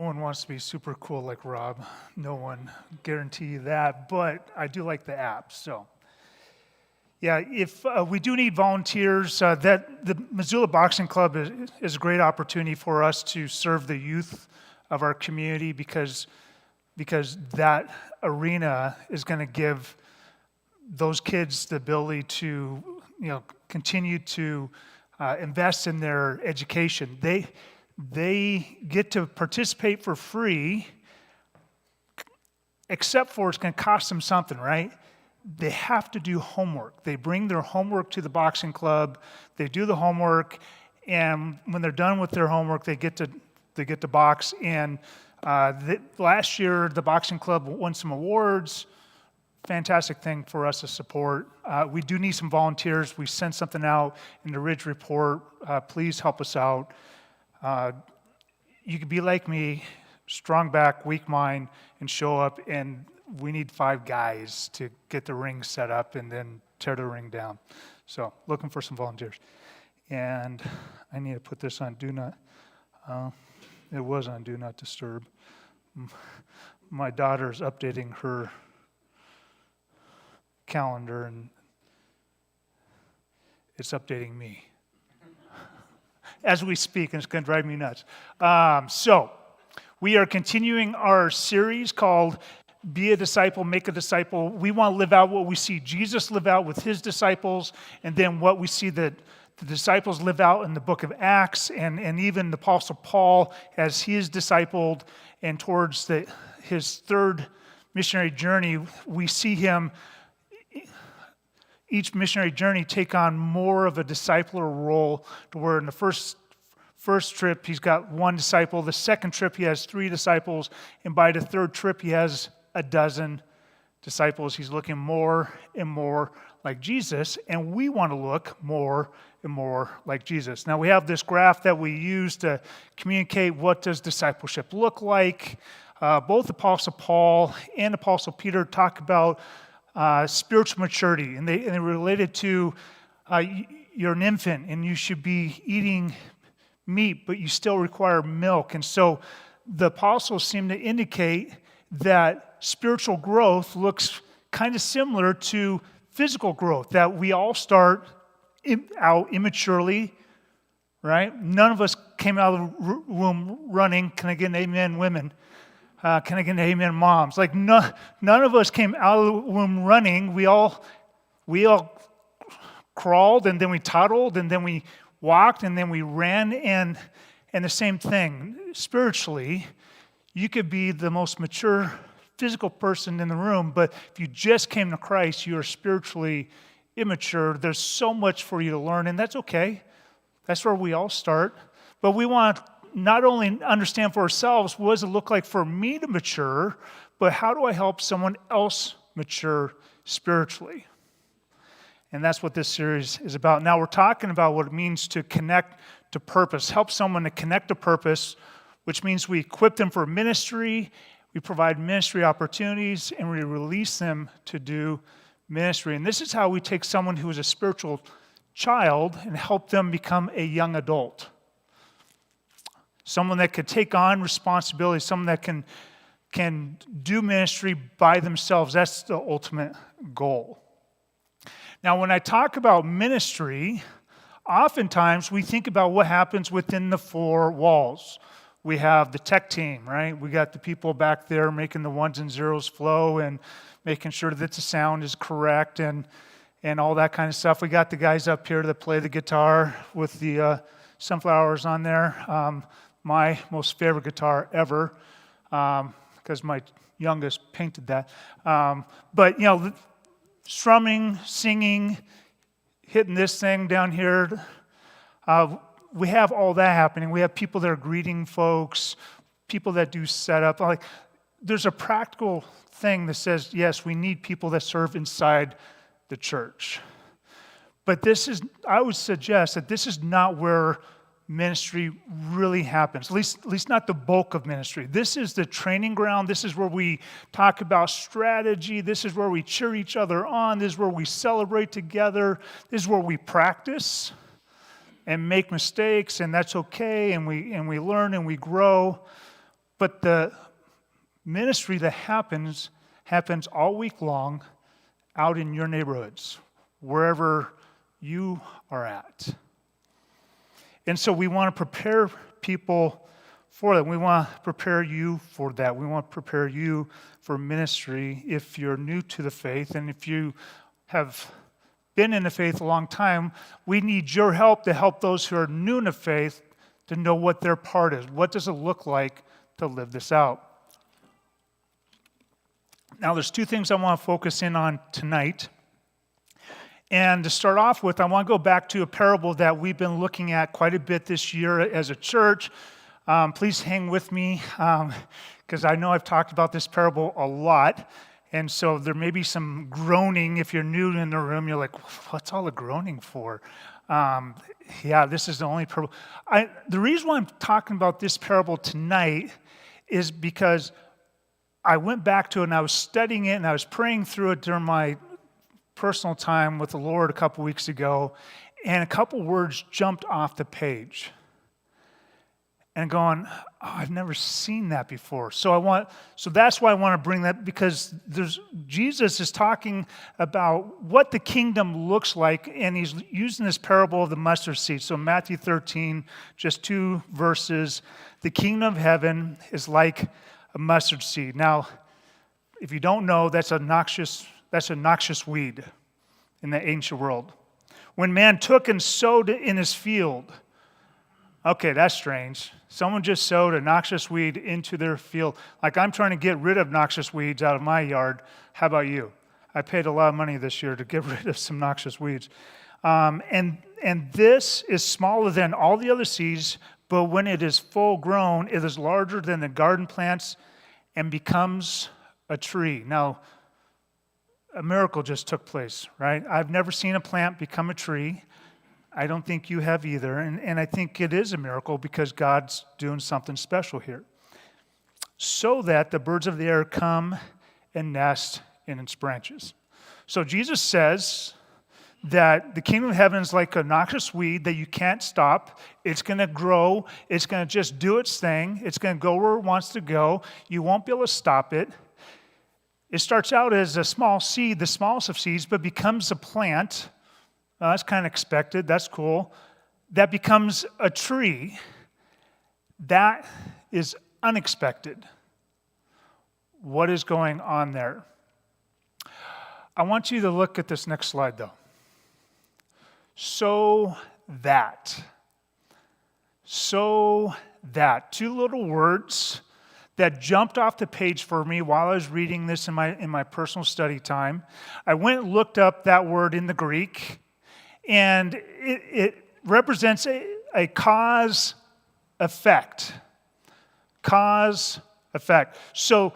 No one wants to be super cool like Rob. No one, guarantee you that. But I do like the app. So, yeah, if we do need volunteers, that the Missoula Boxing Club is a great opportunity for us to serve the youth of our community because that arena is going to give those kids the ability to continue to invest in their education. They get to participate for free, except for it's going to cost them something, right? They have to do homework. They bring their homework to the boxing club. They do the homework, and when they're done with their homework, they get to box. And last year, the boxing club won some awards. Fantastic thing for us to support. We do need some volunteers. We sent something out in the Ridge Report. Please help us out. You could be like me, strong back, weak mind, and show up, and we need 5 guys to get the ring set up and then tear the ring down. So, looking for some volunteers. And I need to put this on Do Not, it was on Do Not Disturb. My daughter's updating her calendar, and it's updating me as we speak, and it's going to drive me nuts. So, we are continuing our series called Be a Disciple, Make a Disciple. We want to live out what we see Jesus live out with his disciples, and then what we see that the disciples live out in the book of Acts, and even the Apostle Paul as he is discipled, and towards his third missionary journey, we see him each missionary journey take on more of a discipler role, to where in the first trip he's got 1 disciple, the second trip he has 3 disciples, and by the third trip he has a dozen disciples. He's looking more and more like Jesus, and we want to look more and more like Jesus. Now we have this graph that we use to communicate what does discipleship look like. Both Apostle Paul and Apostle Peter talk about spiritual maturity, and they relate it to you're an infant and you should be eating meat, but you still require milk. And so the apostles seem to indicate that spiritual growth looks kind of similar to physical growth, that we all start out immaturely, right? None of us came out of the womb running. Can I get an amen, women? Can I get an amen, moms? Like none of us came out of the womb running. We all crawled, and then we toddled, and then we walked, and then we ran, and the same thing. Spiritually, you could be the most mature physical person in the room, but if you just came to Christ, you are spiritually immature. There's so much for you to learn, and that's okay. That's where we all start. But we want to not only understand for ourselves what does it look like for me to mature, but how do I help someone else mature spiritually? And that's what this series is about. Now we're talking about what it means to connect to purpose, help someone to connect to purpose, which means we equip them for ministry, we provide ministry opportunities, and we release them to do ministry. And this is how we take someone who is a spiritual child and help them become a young adult. Someone that could take on responsibility, someone that can do ministry by themselves. That's the ultimate goal. Now, when I talk about ministry, oftentimes we think about what happens within the 4 walls. We have the tech team, right? We got the people back there making the 1s and 0s flow and making sure that the sound is correct and all that kind of stuff. We got the guys up here that play the guitar with the sunflowers on there. My most favorite guitar ever, because my youngest painted that. But, strumming, singing, hitting this thing down here, we have all that happening. We have people that are greeting folks, people that do setup. Like, there's a practical thing that says, yes, we need people that serve inside the church. But I would suggest that this is not where ministry really happens, at least not the bulk of ministry. This is the training ground. This is where we talk about strategy. This is where we cheer each other on. This is where we celebrate together. This is where we practice and make mistakes, and that's okay, and we learn and we grow. But the ministry that happens all week long out in your neighborhoods, wherever you are at. And so we want to prepare people for that. We want to prepare you for that. We want to prepare you for ministry if you're new to the faith. And if you have been in the faith a long time, we need your help to help those who are new in the faith to know what their part is. What does it look like to live this out? Now, there's two things I want to focus in on tonight. And to start off with, I want to go back to a parable that we've been looking at quite a bit this year as a church. Please hang with me, because I know I've talked about this parable a lot. And so there may be some groaning. If you're new in the room, you're like, what's all the groaning for? This is the only parable. The reason why I'm talking about this parable tonight is because I went back to it and I was studying it and I was praying through it during my personal time with the Lord a couple weeks ago, and a couple words jumped off the page. And going, I've never seen that before. So that's why I want to bring that, because Jesus is talking about what the kingdom looks like, and he's using this parable of the mustard seed. So Matthew 13, just 2 verses, the kingdom of heaven is like a mustard seed. Now, if you don't know, that's a noxious weed in the ancient world. When man took and sowed it in his field, okay, that's strange. Someone just sowed a noxious weed into their field. Like, I'm trying to get rid of noxious weeds out of my yard. How about you? I paid a lot of money this year to get rid of some noxious weeds. And this is smaller than all the other seeds, but when it is full grown, it is larger than the garden plants and becomes a tree. Now, a miracle just took place, right? I've never seen a plant become a tree. I don't think you have either. And I think it is a miracle because God's doing something special here. So that the birds of the air come and nest in its branches. So Jesus says that the kingdom of heaven is like a noxious weed that you can't stop. It's going to grow. It's going to just do its thing. It's going to go where it wants to go. You won't be able to stop it. It starts out as a small seed, the smallest of seeds, but becomes a plant. That's kind of expected. That's cool. That becomes a tree. That is unexpected. What is going on there? I want you to look at this next slide, though. So that. Two little words that jumped off the page for me while I was reading this in my personal study time. I went and looked up that word in the Greek, and it represents a cause-effect. Cause-effect. So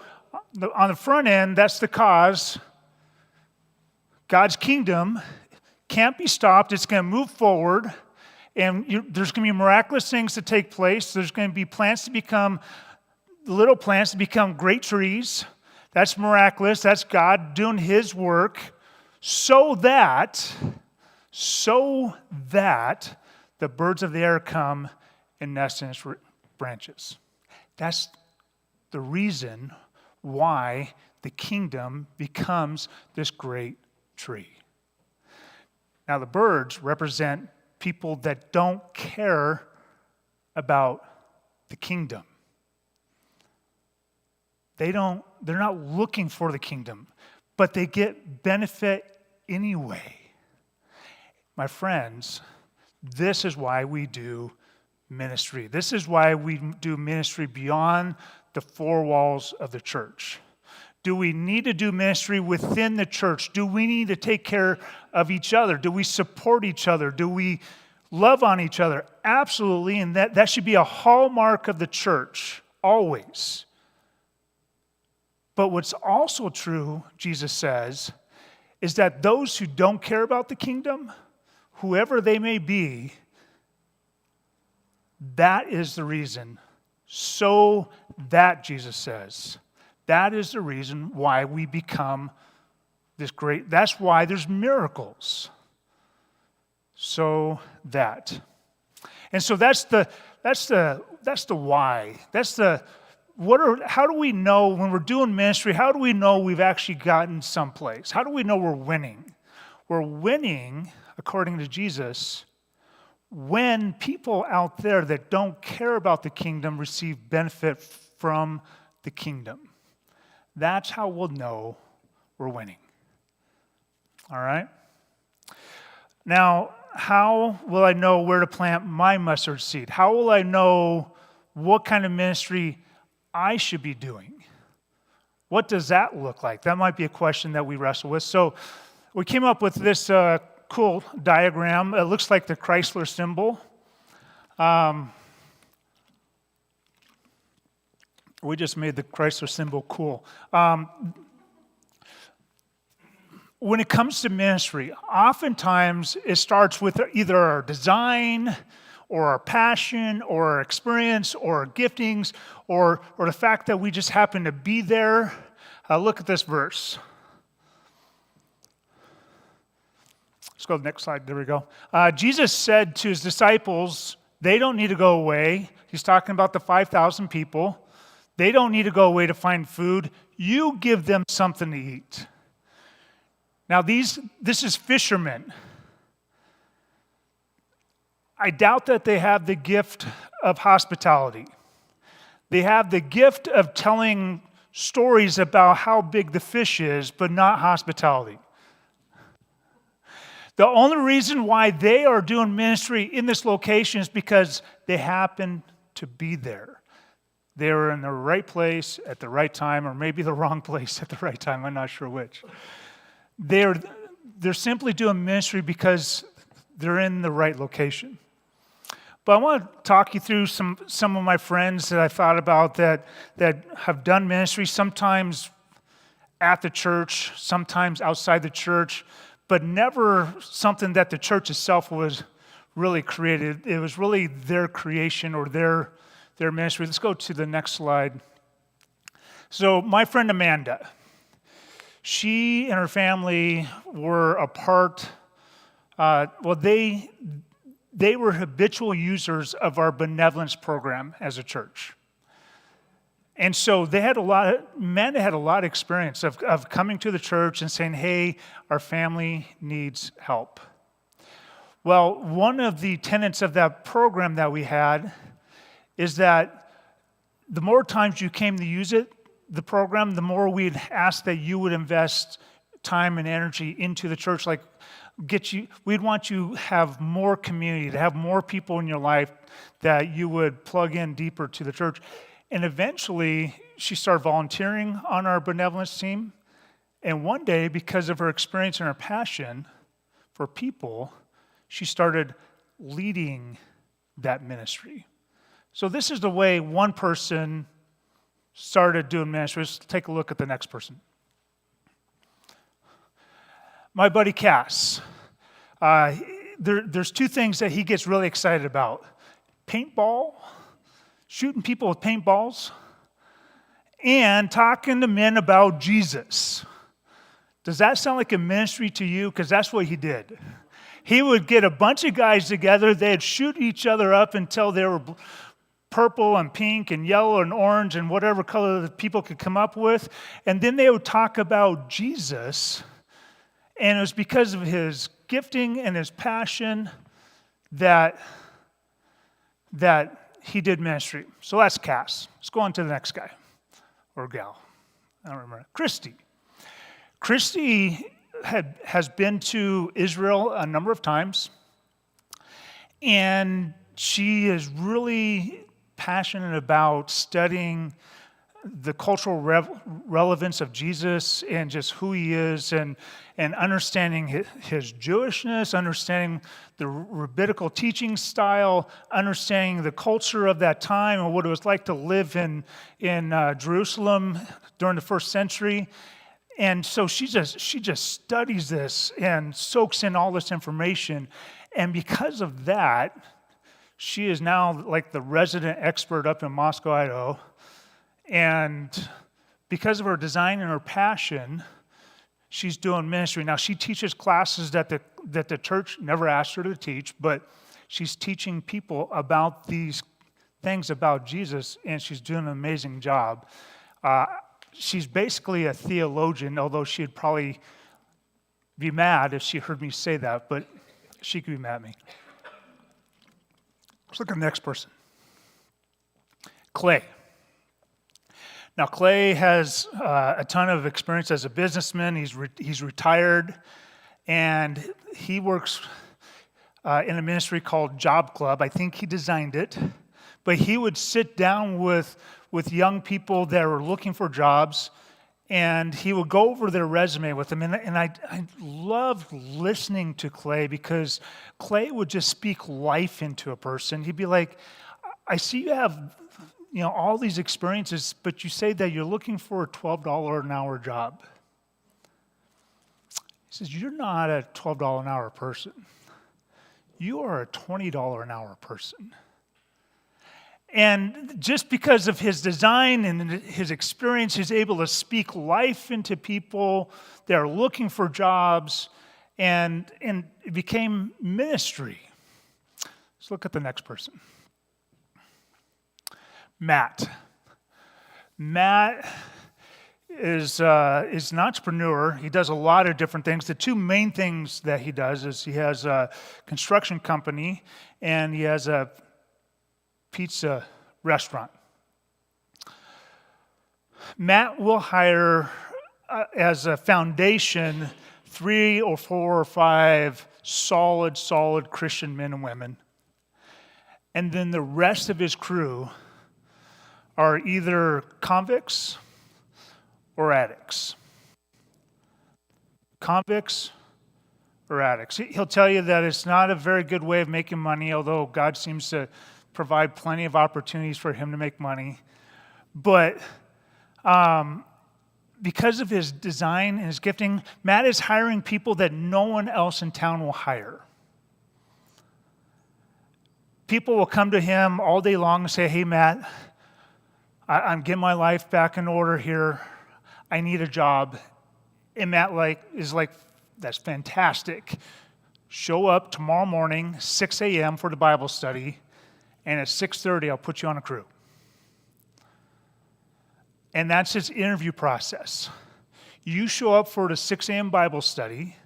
on the front end, that's the cause. God's kingdom can't be stopped. It's going to move forward, and there's going to be miraculous things to take place. There's going to be little plants to become great trees. That's miraculous. That's God doing his work so that the birds of the air come and nest in its branches. That's the reason why the kingdom becomes this great tree. Now, the birds represent people that don't care about the kingdom. They're not looking for the kingdom, but they get benefit anyway. My friends, this is why we do ministry. This is why we do ministry beyond the four walls of the church. Do we need to do ministry within the church? Do we need to take care of each other? Do we support each other? Do we love on each other? Absolutely, and that should be a hallmark of the church, always. But what's also true, Jesus says, is that those who don't care about the kingdom, whoever they may be, that is the reason. So that, Jesus says, that is the reason why we become this great. That's why there's miracles. So that. And so that's the why. That's the how do we know when we're doing ministry, how do we know we've actually gotten someplace? How do we know we're winning? We're winning, according to Jesus, when people out there that don't care about the kingdom receive benefit from the kingdom. That's how we'll know we're winning. All right? Now, how will I know where to plant my mustard seed? How will I know what kind of ministry I should be doing? What does that look like? That might be a question that we wrestle with. So we came up with this cool diagram. It looks like the Chrysler symbol. We just made the Chrysler symbol cool. When it comes to ministry, oftentimes it starts with either our design or our passion or our experience or our giftings or the fact that we just happen to be there. Look at this verse. Let's go to the next slide. There we go. Jesus said to his disciples, they don't need to go away. He's talking about the 5,000 people. They don't need to go away to find food. You give them something to eat. Now, this is fishermen. I doubt that they have the gift of hospitality. They have the gift of telling stories about how big the fish is, but not hospitality. The only reason why they are doing ministry in this location is because they happen to be there. They were in the right place at the right time, or maybe the wrong place at the right time. I'm not sure which. They're simply doing ministry because they're in the right location. But I want to talk you through some of my friends that I thought about that have done ministry, sometimes at the church, sometimes outside the church, but never something that the church itself was really created. It was really their creation or their ministry. Let's go to the next slide. So my friend Amanda, she and her family were a part, they were habitual users of our benevolence program as a church. And so Amanda had a lot of experience of coming to the church and saying, hey, our family needs help. Well, one of the tenets of that program that we had is that the more times you came to use the program, the more we'd ask that you would invest time and energy into the church. Like, we'd want you to have more community, to have more people in your life that you would plug in deeper to the church. And eventually, she started volunteering on our benevolence team. And one day, because of her experience and her passion for people, she started leading that ministry. So this is the way one person started doing ministry. Let's take a look at the next person. My buddy Cass. There's two things that he gets really excited about. Paintball, shooting people with paintballs, and talking to men about Jesus. Does that sound like a ministry to you? Because that's what he did. He would get a bunch of guys together. They'd shoot each other up until they were purple and pink and yellow and orange and whatever color that people could come up with. And then they would talk about Jesus. And it was because of his gifting and his passion that he did ministry. So that's Cass. Let's go on to the next guy or gal. I don't remember. Christy. Christy has been to Israel a number of times, and she is really passionate about studying the cultural relevance of Jesus and just who he is and understanding his Jewishness, understanding the rabbinical teaching style, understanding the culture of that time and what it was like to live in Jerusalem during the first century. And so she just studies this and soaks in all this information. And because of that, she is now like the resident expert up in Moscow, Idaho. And because of her design and her passion, she's doing ministry. Now, she teaches classes that the church never asked her to teach, but she's teaching people about these things about Jesus, and she's doing an amazing job. She's basically a theologian, although she'd probably be mad if she heard me say that, but she could be mad at me. Let's look at the next person. Clay. Now, Clay has a ton of experience as a businessman. He's retired, and he works in a ministry called Job Club. I think he designed it. But he would sit down with young people that were looking for jobs, and he would go over their resume with them. And I loved listening to Clay because Clay would just speak life into a person. He'd be like, I see you have all these experiences, but you say that you're looking for a $12 an hour job. He says, you're not a $12 an hour person. You are a $20 an hour person. And just because of his design and his experience, he's able to speak life into people that are looking for jobs, and it became ministry. Let's look at the next person. Matt. Matt is an entrepreneur. He does a lot of different things. The two main things that he does is he has a construction company and he has a pizza restaurant. Matt will hire as a foundation 3 or 4 or 5 solid Christian men and women. And then the rest of his crew are either convicts or addicts. Convicts or addicts. He'll tell you that it's not a very good way of making money, although God seems to provide plenty of opportunities for him to make money. But because of his design and his gifting, Matt is hiring people that no one else in town will hire. People will come to him all day long and say, hey, Matt, I'm getting my life back in order here. I need a job. And Matt is like, that's fantastic. Show up tomorrow morning, 6 a.m. for the Bible study, and at 6:30, I'll put you on a crew. And that's his interview process. You show up for the 6 a.m. Bible study,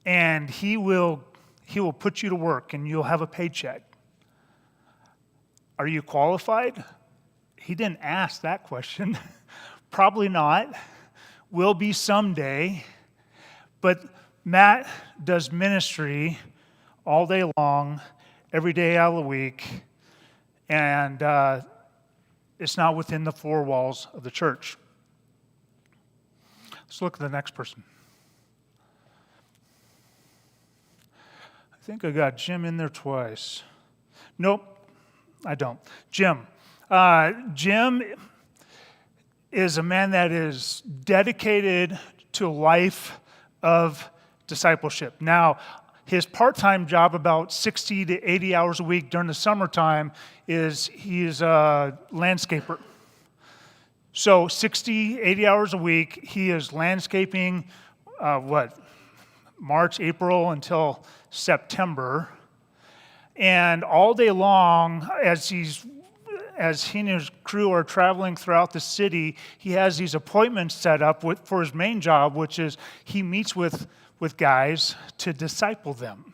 and he will put you to work, and you'll have a paycheck. Are you qualified? He didn't ask that question. Probably not. Will be someday. But Matt does ministry all day long, every day out of the week, and it's not within the 4 walls of the church. Let's look at the next person. I think I got Jim in there twice. Nope, I don't. Jim. Jim is a man that is dedicated to a life of discipleship. Now, his part-time job, about 60 to 80 hours a week during the summertime, is he's a landscaper. So 60, 80 hours a week, he is landscaping, March, April until September. And all day long, as he and his crew are traveling throughout the city, he has these appointments set up for his main job, which is he meets with guys to disciple them.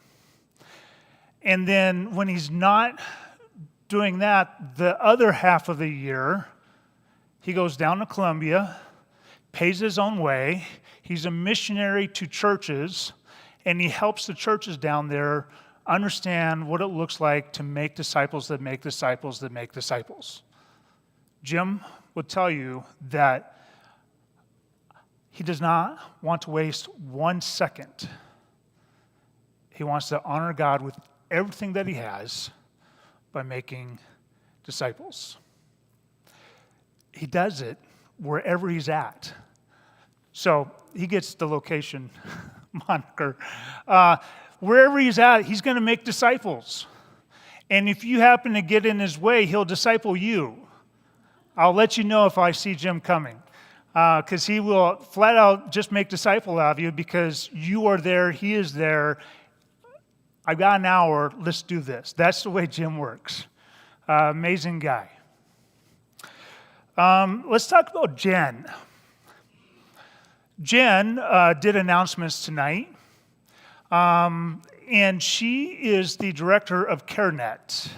And then when he's not doing that, the other half of the year, he goes down to Columbia, pays his own way. He's a missionary to churches, and he helps the churches down there understand what it looks like to make disciples that make disciples that make disciples. Jim would tell you that he does not want to waste 1 second. He wants to honor God with everything that he has by making disciples. He does it wherever he's at. So he gets the location moniker. Wherever he's at, he's going to make disciples. And if you happen to get in his way, he'll disciple you. I'll let you know if I see Jim coming. Because he will flat out just make disciple out of you because you are there, he is there. I've got an hour, let's do this. That's the way Jim works. Amazing guy. Let's talk about Jen. Jen did announcements tonight, and she is the director of CareNet.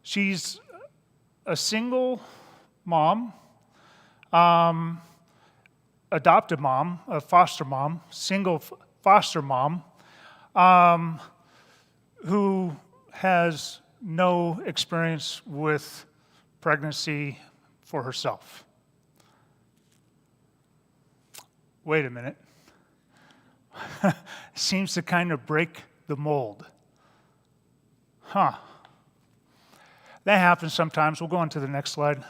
She's a single mom, adopted mom, a foster mom, single foster mom, who has no experience with pregnancy for herself. Wait a minute. Seems to kind of break the mold. Huh. That happens sometimes. We'll go on to the next slide.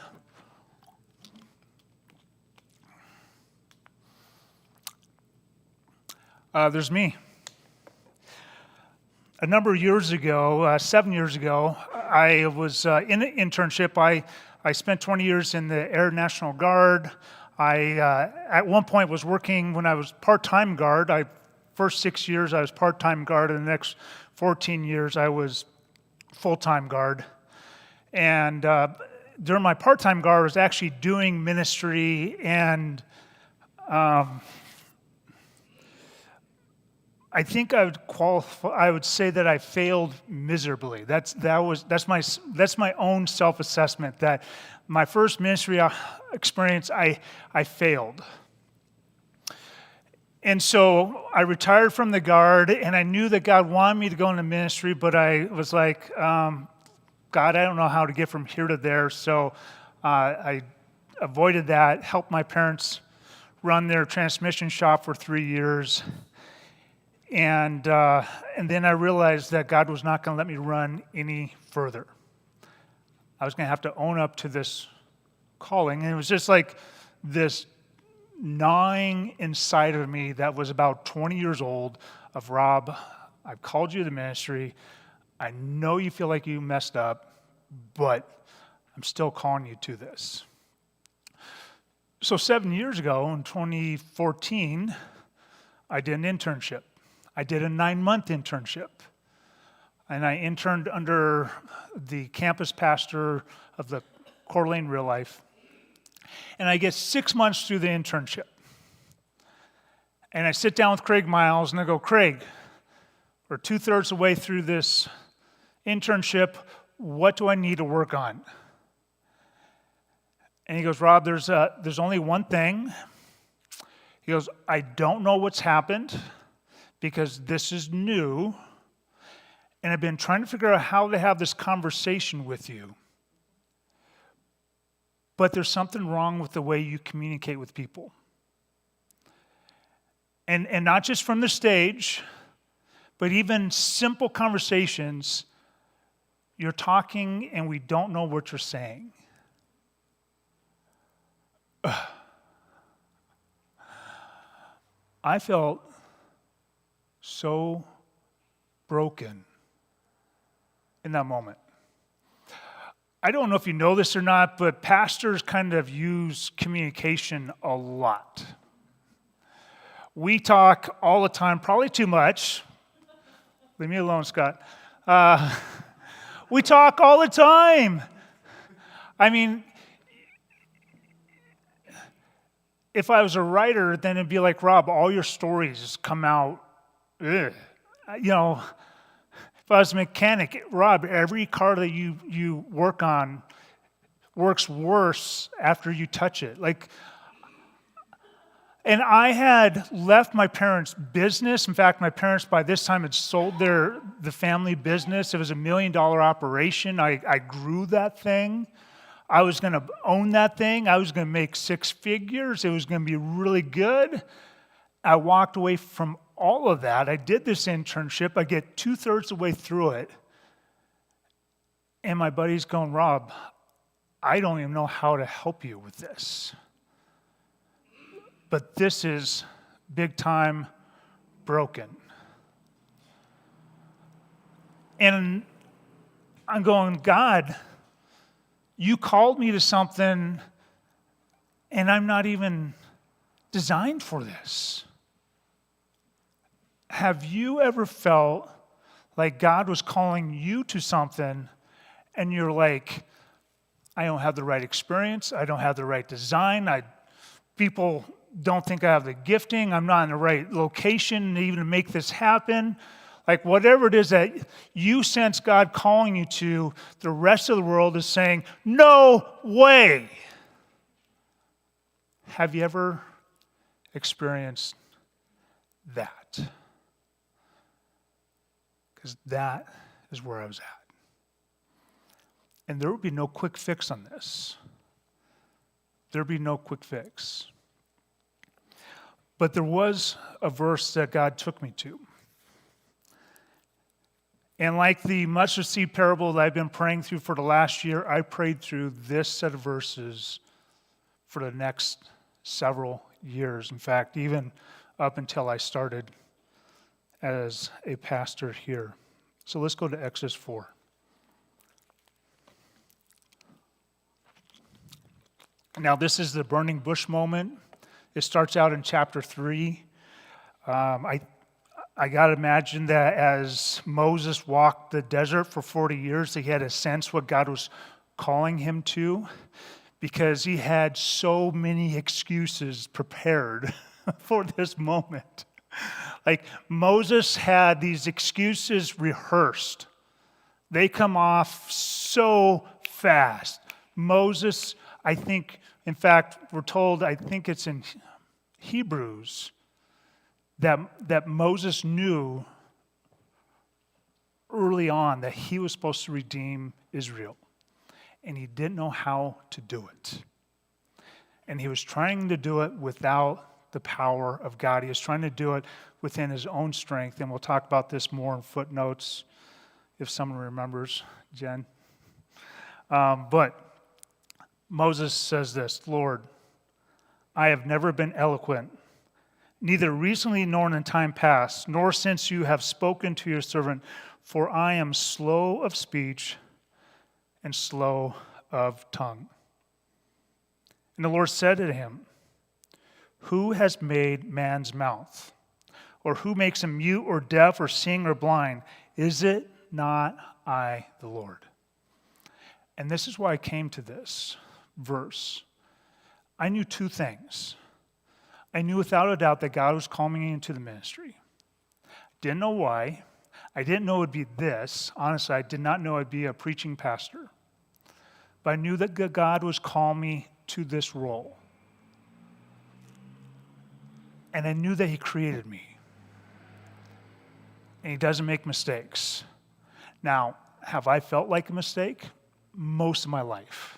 There's me. A number of years ago, 7 years ago, I was in an internship. I spent 20 years in the Air National Guard. I, at one point, was working when I was part-time guard. First 6 years, I was part-time guard, and the next 14 years, I was full-time guard. And during my part-time guard, I was actually doing ministry, and I think I would qualify. I would say that I failed miserably. That's my own self-assessment. That my first ministry experience, I failed. And so I retired from the guard, and I knew that God wanted me to go into ministry, but I was like, God, I don't know how to get from here to there. So I avoided that, helped my parents run their transmission shop for 3 years. And then I realized that God was not going to let me run any further. I was going to have to own up to this calling. And it was just like this gnawing inside of me that was about 20 years old of, Rob, I've called you to ministry. I know you feel like you messed up, but I'm still calling you to this. So 7 years ago, in 2014, I did an internship. I did a 9-month internship, and I interned under the campus pastor of the Coeur d'Alene Real Life. And I get 6 months through the internship. And I sit down with Craig Miles, and I go, Craig, we're 2/3 the way through this internship. What do I need to work on? And he goes, Rob, there's only one thing. He goes, I don't know what's happened, because this is new, and I've been trying to figure out how to have this conversation with you. But there's something wrong with the way you communicate with people. And not just from the stage, but even simple conversations, you're talking and we don't know what you're saying. I felt so broken in that moment. I don't know if you know this or not, but pastors kind of use communication a lot. We talk all the time, probably too much. Leave me alone, Scott. We talk all the time. I mean, if I was a writer, then it'd be like, Rob, all your stories just come out. Ugh. You know, if I was a mechanic, Rob, every car that you work on works worse after you touch it. And I had left my parents' business. In fact, my parents by this time had sold the family business. It was $1 million operation. I grew that thing. I was going to own that thing. I was going to make 6 figures. It was going to be really good. I walked away from all of that. I did this internship. I get 2/3 the way through it. And my buddy's going, Rob, I don't even know how to help you with this. But this is big time broken. And I'm going, God, you called me to something, and I'm not even designed for this. Have you ever felt like God was calling you to something and you're like, I don't have the right experience, I don't have the right design, people don't think I have the gifting, I'm not in the right location even to make this happen. Like whatever it is that you sense God calling you to, the rest of the world is saying, no way. Have you ever experienced that? Because that is where I was at. And there would be no quick fix on this. There would be no quick fix. But there was a verse that God took me to. And like the mustard seed parable that I've been praying through for the last year, I prayed through this set of verses for the next several years. In fact, even up until I started as a pastor here. So let's go to Exodus 4. Now, this is the burning bush moment. It starts out in chapter 3. I got to imagine that as Moses walked the desert for 40 years, he had a sense what God was calling him to, because he had so many excuses prepared for this moment. Like Moses had these excuses rehearsed. They come off so fast. Moses, I think, in fact, we're told, I think it's in Hebrews, that Moses knew early on that he was supposed to redeem Israel. And he didn't know how to do it. And he was trying to do it without the power of God. He was trying to do it within his own strength. And we'll talk about this more in footnotes if someone remembers, Jen. But Moses says this, Lord, I have never been eloquent, neither recently nor in time past, nor since you have spoken to your servant, for I am slow of speech and slow of tongue. And the Lord said to him, who has made man's mouth? Or who makes him mute or deaf or seeing or blind? Is it not I, the Lord? And this is why I came to this verse. I knew two things. I knew without a doubt that God was calling me into the ministry. Didn't know why. I didn't know it would be this. Honestly, I did not know I'd be a preaching pastor. But I knew that God was calling me to this role. And I knew that he created me. And he doesn't make mistakes. Now, have I felt like a mistake? Most of my life.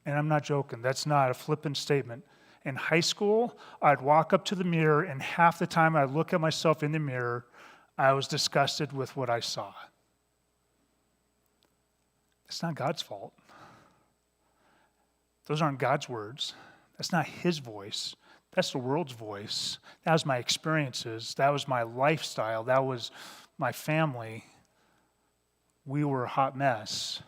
And I'm not joking. That's not a flippant statement. In high school, I'd walk up to the mirror, and half the time I'd look at myself in the mirror, I was disgusted with what I saw. It's not God's fault. Those aren't God's words. That's not his voice. That's the world's voice. That was my experiences. That was my lifestyle. That was my family. We were a hot mess.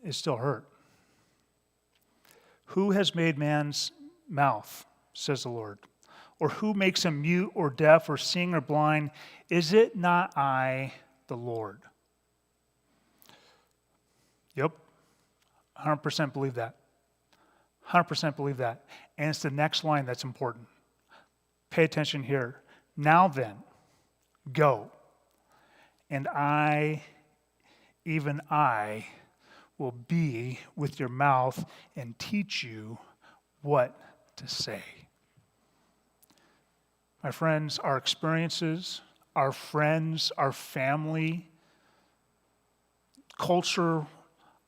It still hurt. Who has made man's mouth, says the Lord? Or who makes him mute or deaf or seeing or blind? Is it not I, the Lord? Yep. 100% believe that. 100% believe that. And it's the next line that's important. Pay attention here. Now then, go. And I, even I, will be with your mouth and teach you what to say. My friends, our experiences, our friends, our family, culture,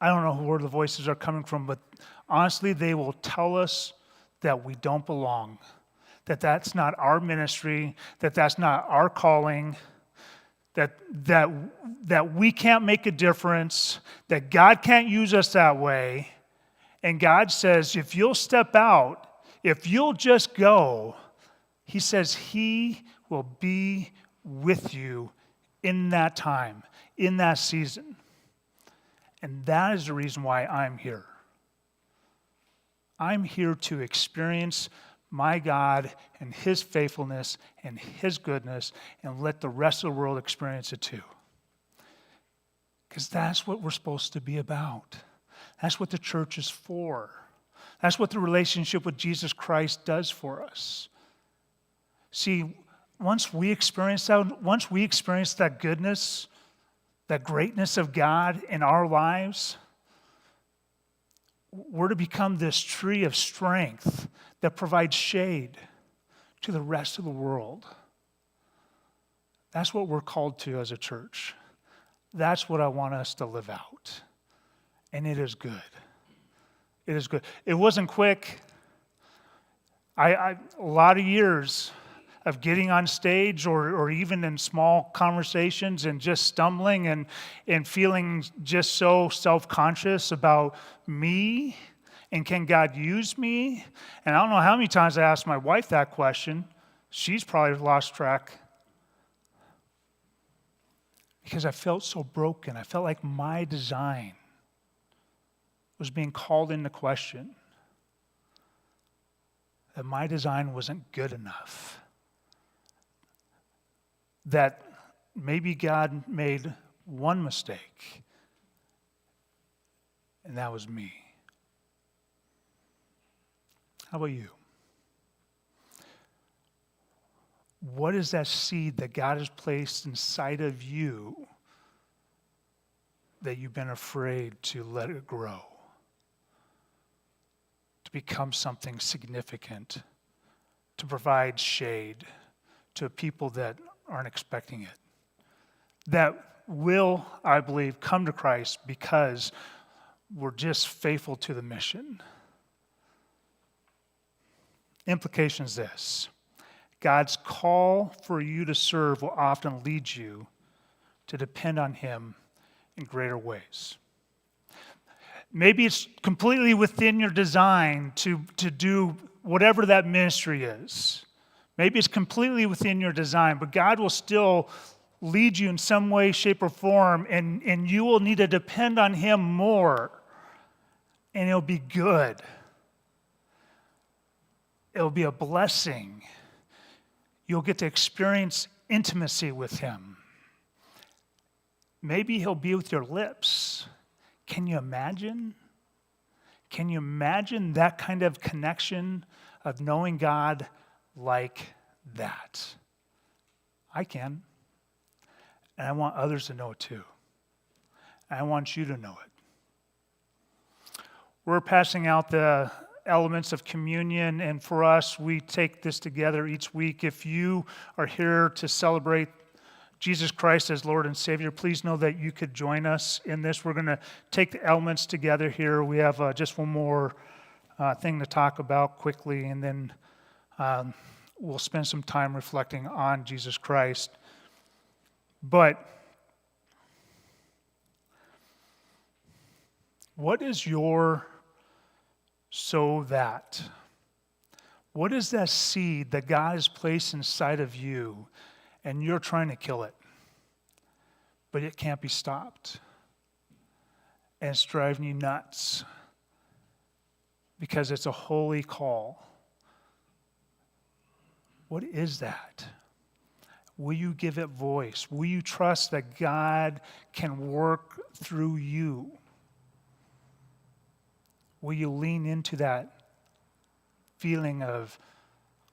I don't know where the voices are coming from, but honestly, they will tell us that we don't belong, that that's not our ministry, that that's not our calling, that we can't make a difference, that God can't use us that way. And God says, if you'll step out, if you'll just go, he says he will be with you in that time, in that season. And that is the reason why I'm here. I'm here to experience my God and his faithfulness and his goodness and let the rest of the world experience it too. Because that's what we're supposed to be about. That's what the church is for. That's what the relationship with Jesus Christ does for us. See, once we experience that goodness, that greatness of God in our lives, we're to become this tree of strength that provides shade to the rest of the world. That's what we're called to as a church. That's what I want us to live out. And it is good. It is good. It wasn't quick. A lot of years of getting on stage or even in small conversations and just stumbling and feeling just so self-conscious about me and can God use me? And I don't know how many times I asked my wife that question. She's probably lost track. Because I felt so broken. I felt like my design was being called into question. That my design wasn't good enough. That maybe God made one mistake, and that was me. How about you? What is that seed that God has placed inside of you that you've been afraid to let it grow? To become something significant, to provide shade to people that aren't expecting it. That will, I believe, come to Christ because we're just faithful to the mission. Implication is this: God's call for you to serve will often lead you to depend on Him in greater ways. Maybe it's completely within your design to do whatever that ministry is. Maybe it's completely within your design, but God will still lead you in some way, shape, or form, and you will need to depend on Him more, and it'll be good. It'll be a blessing. You'll get to experience intimacy with Him. Maybe He'll be with your lips. Can you imagine? Can you imagine that kind of connection of knowing God like that? I can. And I want others to know it too. And I want you to know it. We're passing out the elements of communion, and for us, we take this together each week. If you are here to celebrate Jesus Christ as Lord and Savior, please know that you could join us in this. We're going to take the elements together here. We have just one more thing to talk about quickly, and then we'll spend some time reflecting on Jesus Christ. But what is your sow that? What is that seed that God has placed inside of you and you're trying to kill it, but it can't be stopped? And it's driving you nuts because it's a holy call. What is that? Will you give it voice? Will you trust that God can work through you? Will you lean into that feeling of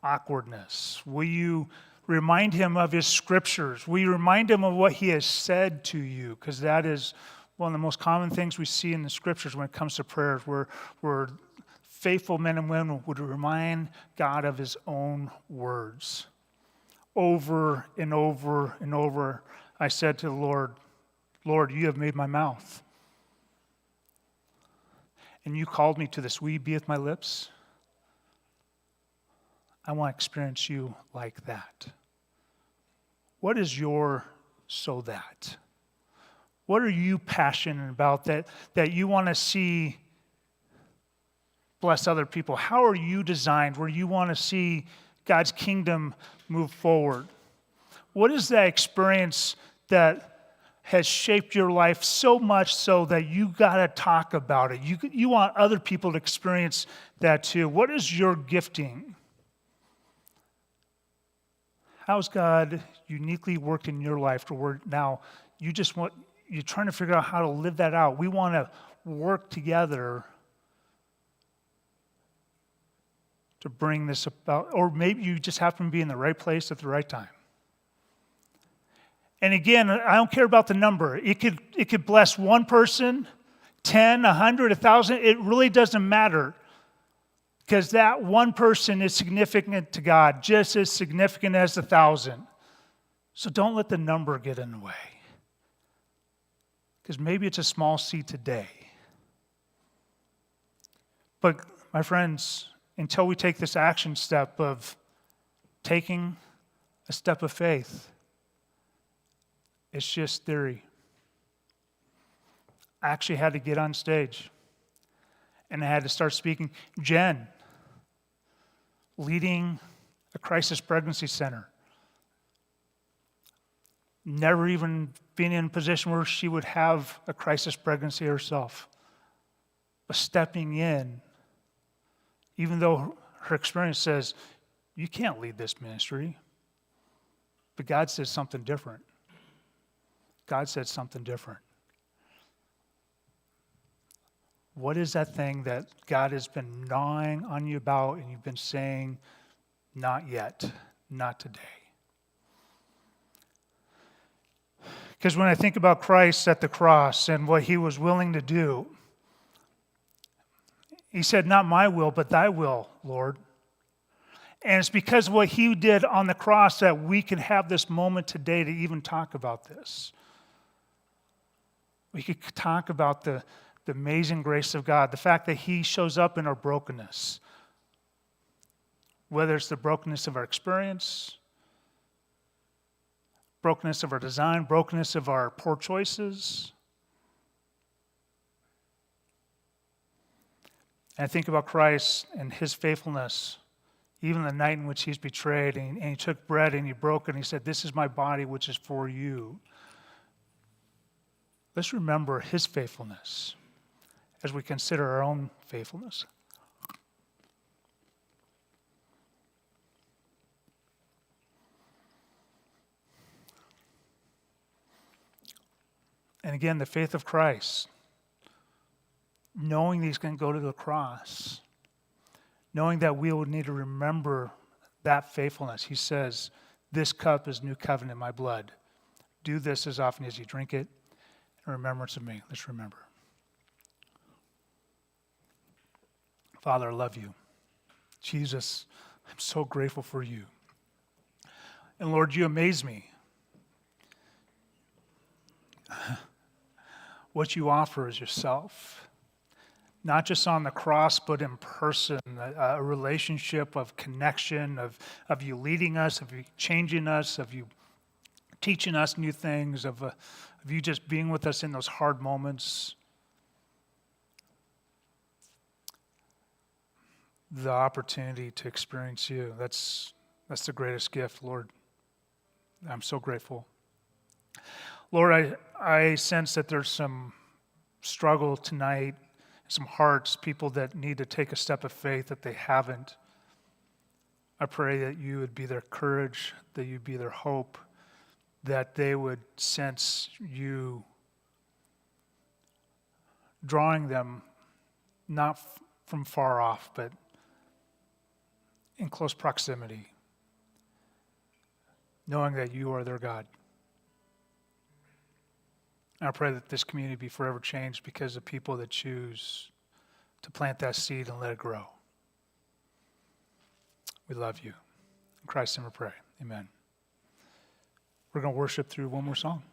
awkwardness? Will you remind Him of His scriptures? Will you remind Him of what He has said to you? Because that is one of the most common things we see in the scriptures when it comes to prayers, where faithful men and women would remind God of His own words. Over and over and over, I said to the Lord, Lord, you have made my mouth. And you called me to this. Will you be with my lips? I want to experience you like that. What is your so that? What are you passionate about that you want to see bless other people? How are you designed where you want to see God's kingdom move forward? What is that experience that has shaped your life so much so that you got to talk about it? You want other people to experience that too. What is your gifting? How's God uniquely worked in your life to where now you you're trying to figure out how to live that out. We want to work together to bring this about, or maybe you just happen to be in the right place at the right time. And again, I don't care about the number. It could bless one person, 10, 100, 1,000. It really doesn't matter, because that one person is significant to God, just as significant as 1,000. So don't let the number get in the way, because maybe it's a small seed today. But my friends, until we take this action step of taking a step of faith, it's just theory. I actually had to get on stage, and I had to start speaking. Jen, leading a crisis pregnancy center, never even being in a position where she would have a crisis pregnancy herself, but stepping in, even though her experience says, you can't lead this ministry. But God said something different. God said something different. What is that thing that God has been gnawing on you about and you've been saying, not yet, not today? Because when I think about Christ at the cross and what he was willing to do, he said, not my will, but thy will, Lord. And it's because of what he did on the cross that we can have this moment today to even talk about this. We could talk about the amazing grace of God, the fact that he shows up in our brokenness. Whether it's the brokenness of our experience, brokenness of our design, brokenness of our poor choices. And I think about Christ and his faithfulness, even the night in which he's betrayed, and he took bread and he broke it and he said, this is my body which is for you. Let's remember his faithfulness as we consider our own faithfulness. And again, the faith of Christ, knowing that he's going to go to the cross, knowing that we will need to remember that faithfulness. He says, this cup is new covenant in my blood. Do this as often as you drink it in remembrance of me. Let's remember. Father, I love you. Jesus, I'm so grateful for you. And Lord, you amaze me. What you offer is yourself. Not just on the cross, but in person, a relationship of connection, of you leading us, of you changing us, of you teaching us new things, of you just being with us in those hard moments. The opportunity to experience you, that's the greatest gift, Lord. I'm so grateful. Lord, I sense that there's some struggle tonight, some hearts, people that need to take a step of faith that they haven't. I pray that you would be their courage, that you'd be their hope, that they would sense you drawing them not from far off, but in close proximity, knowing that you are their God. I pray that this community be forever changed because of people that choose to plant that seed and let it grow. We love you. In Christ's name we pray. Amen. We're going to worship through one more song.